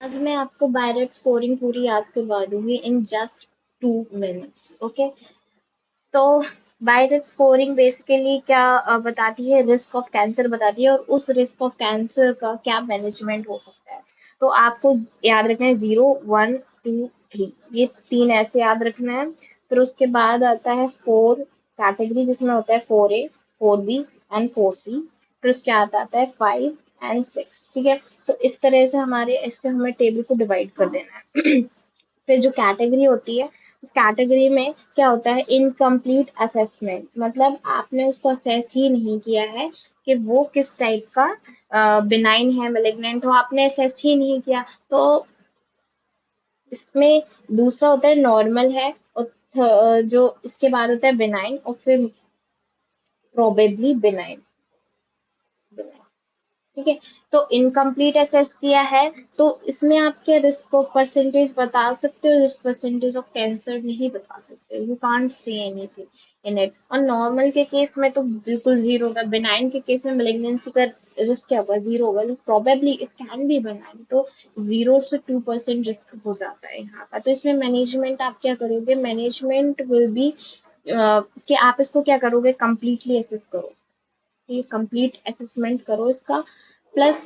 आज मैं आपको बायरेट स्कोरिंग पूरी याद करवा दूंगी इन जस्ट 2 मिनट्स। ओके, तो बायरेट स्कोरिंग बेसिकली क्या बताती है, रिस्क ऑफ कैंसर बताती है और उस रिस्क ऑफ कैंसर का क्या मैनेजमेंट हो सकता है। तो आपको याद रखना है 0, 1, 2, 3, ये तीन ऐसे याद रखना है। फिर उसके बाद आता है 4 कैटेगरी, जिसमें होता है 4A, 4B एंड 4C। फिर उसके बाद आता है 5 एंड 6। ठीक है, तो इस तरह से हमारे इसके हमें टेबल को डिवाइड कर देना है। फिर जो कैटेगरी होती है, उस कैटेगरी में क्या होता है, इनकम्प्लीट असेसमेंट, मतलब आपने उसको असेस ही नहीं किया है कि वो किस टाइप का बिनाइन है, मेलिग्नेंट हो, आपने असेस ही नहीं किया। तो इसमें दूसरा होता है नॉर्मल है, और जो इसके बाद होता है बिनाइन, और फिर प्रोबेबली बिनाइन। ठीक है, तो इनकम्प्लीट असेस किया है, तो इसमें आप क्या रिस्क ऑफ परसेंटेज बता सकते हो, रिस्क परसेंटेज ऑफ कैंसर नहीं बता सकते, you can't say anything in it. और नॉर्मल के केस में तो बिल्कुल जीरो होगा, बिनाइन के केस में मेलिग्नेंसी का रिस्क क्या होगा, जीरो होगा, probably it can be benign, तो 0 से 2% रिस्क हो जाता है यहाँ का। तो इसमें मैनेजमेंट आप क्या करोगे, मैनेजमेंट विल बी कि आप इसको क्या करोगे, कंप्लीटली असेस करो, ये कंप्लीट असेसमेंट करो इसका। प्लस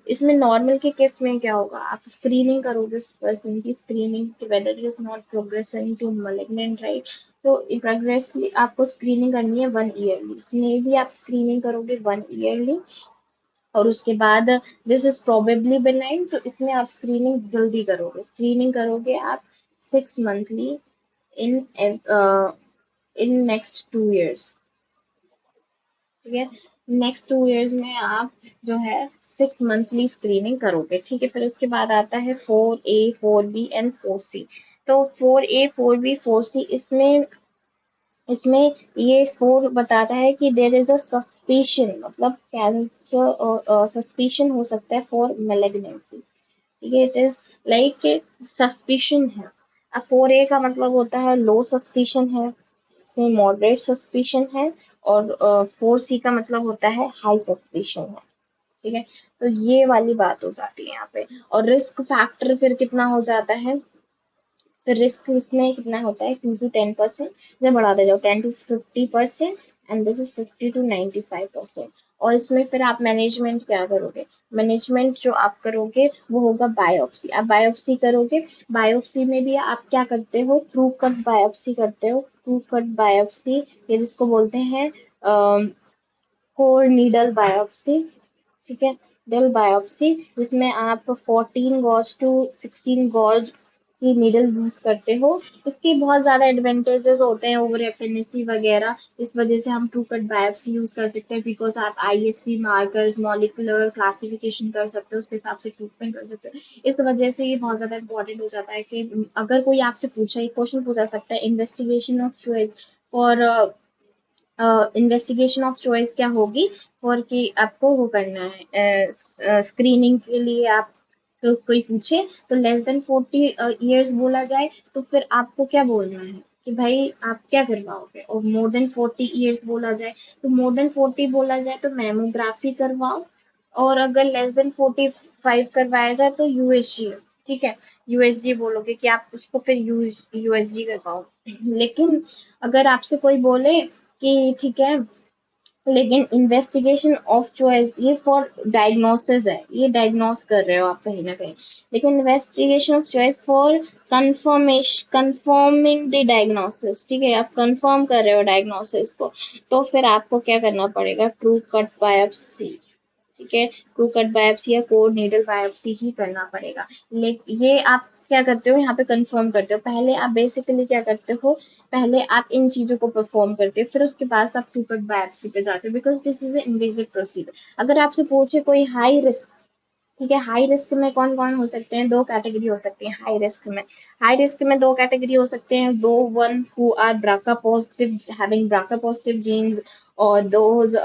इसमें नॉर्मल के केस में क्या होगा, आप स्क्रीनिंग करोगे उस पर्सन की, screening whether it is not progressing to malignant, right. So progressively आपको स्क्रीनिंग करनी है 1 ईयरली, इसमें भी आप स्क्रीनिंग करोगे 1 ईयरली। और उसके बाद दिस इज प्रोबेबली बेनाइन, तो इसमें आप स्क्रीनिंग जल्दी करोगे, स्क्रीनिंग करोगे आप 6 monthly in in next 2 years. ठीक है, नेक्स्ट 2 ईयर्स में आप जो है 6 मंथली स्क्रीनिंग करोगे। ठीक है, फिर उसके बाद आता है 4A, 4B एंड 4C। तो 4A, 4B, 4C, इसमें इसमें ये स्कोर बताता है कि देर इज अ सस्पिशन, मतलब कैंसर और सस्पिशन हो सकता है फॉर मेलिग्नेंसी। ठीक है, इट इज लाइक सस्पिशन है। अब 4A का मतलब होता है लो सस्पिशन है, इसमें मॉडरेट सस्पिशन है, और 4C का मतलब होता है हाई सस्पिशन है। ठीक है, तो ये वाली बात हो जाती है यहाँ पे। और रिस्क फैक्टर फिर कितना हो जाता है, फिर रिस्क इसमें कितना होता है, 2 to 10%, जब बढ़ाते जाओ 10 to 50%, and this is 50 to 95%। और इसमें फिर आप मैनेजमेंट क्या करोगे, मैनेजमेंट जो आप करोगे वो होगा बायोप्सी, आप बायोप्सी करोगे। बायोप्सी में भी आप क्या करते हो, ट्रू कट बायोप्सी करते हो, ट्रू कट बायोप्सी, ये जिसको बोलते हैं कोर नीडल बायोप्सी। ठीक है, डल बायोप्सी, जिसमें आप 14 गॉज टू 16 गॉज की नीडल यूज करते हो। इसके बहुत ज्यादा एडवांटेजेस होते हैं ओवर एफएनएसी वगैरह, इस वजह से हम टू कट बायोप्सी यूज कर सकते हैं, बिकॉज आप आईएससी मार्कर्स, मॉलिक्यूलर क्लासिफिकेशन कर सकते हो, उसके हिसाब से ट्रीटमेंट कर सकते हो। इस वजह से ये बहुत ज्यादा इंपॉर्टेंट हो जाता है कि अगर कोई आपसे पूछा, एक क्वेश्चन पूछा सकता है, investigation of choice for investigation of choice क्या होगी, फॉर कि आपको वो करना है स्क्रीनिंग के लिए, आप तो कोई पूछे तो लेस देन 40 ईयर्स बोला जाए, तो फिर आपको क्या बोलना है कि भाई आप क्या करवाओगे। और मोर देन 40 ईयर्स बोला जाए, तो मोर देन 40 बोला जाए तो मैमोग्राफी करवाओ, और अगर लेस देन 45 करवाया जाए तो यूएसजी। ठीक है, यूएसजी बोलोगे कि आप उसको फिर यूएसजी करवाओ। लेकिन अगर आपसे कोई बोले कि ठीक है, लेकिन इन्वेस्टिगेशन ऑफ चॉइस ये फॉर डायग्नोसिस है, ये डायग्नोस कर रहे हो आप कहीं ना कहीं, लेकिन investigation of choice for confirmation, confirming the diagnosis. ठीक है, आप कंफर्म कर रहे हो डायग्नोसिस को, तो फिर आपको क्या करना पड़ेगा, ट्रू कट बायोप्सी। ठीक है, ट्रू कट बायोप्सी या कोर नीडल बायोप्सी ही करना पड़ेगा। ये आप क्या करते हो, यहाँ पे कंफर्म करते हो, पहले आप बेसिकली क्या करते हो, पहले आप इन चीजों को परफॉर्म करते हो, फिर उसके बाद आप ट्रू कट बायोप्सी पे जाते हो, because this is invasive procedure. अगर आपसे पूछे कोई हाई रिस्क, ठीक है, हाई रिस्क में कौन कौन हो सकते हैं, 2 कैटेगरी हो सकती है हाई रिस्क में। हाई रिस्क में 2 कैटेगरी हो सकते हैं, दो, one who are BRCA positive, having BRCA positive genes, और दोज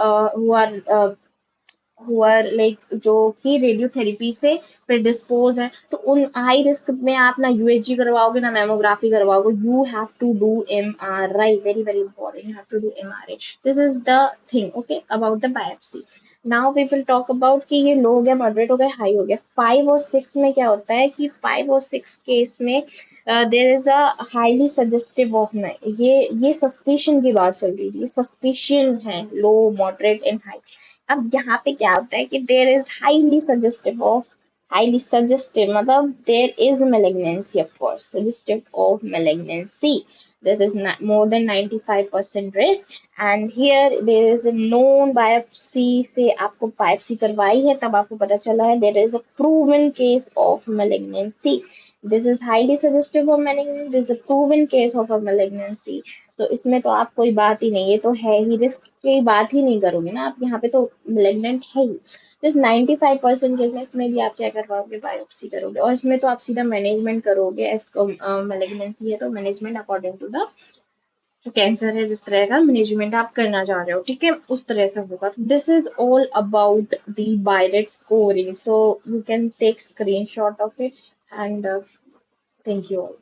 हु आर लाइक जो कि रेडियोथेरेपी से प्रेडिस्पोज है, तो उन हाई रिस्क में आप ना यूएसजी करवाओगे ना मैमोग्राफी करवाओगे, you have to do MRI, very very important, you have to do MRI. This is the thing, okay, about the biopsy. Now we will talk about कि ये लो हो गया, मॉडरेट हो गया, हाई हो गया। 5 और 6 में क्या होता है कि 5 और 6 केस में there is a highly suggestive of, ये सस्पिशन की बात चल रही थी, सस्पिशन है लो, मॉडरेट एंड हाई। अब यहाँ पे क्या होता है कि there is highly suggestive of, highly suggestive matlab there is malignancy, of course suggestive of malignancy, there is not more than 95% risk, and here there is a known biopsy से आपको biopsy करवाई है तब आपको पता चला है there is a proven case of malignancy, this is highly suggestive of malignancy, this is a proven case of a malignancy। तो इसमें तो आप कोई बात ही नहीं, ये तो है ही, रिस्क की बात ही नहीं करोगे ना आप, यहाँ पे तो malignant है ही। जिस 95% केस में इसमें भी आप क्या करवाओगे, बायोप्सी करोगे, और इसमें तो आप सीधा मैनेजमेंट करोगे, एज मैलिग्नेंसी है तो management according to the cancer है, जिस तरह का मैनेजमेंट आप करना चाह रहे हो, ठीक है, उस तरह से होगा। This is all about the BIRADS scoring, so you can take screenshot of it and thank you all.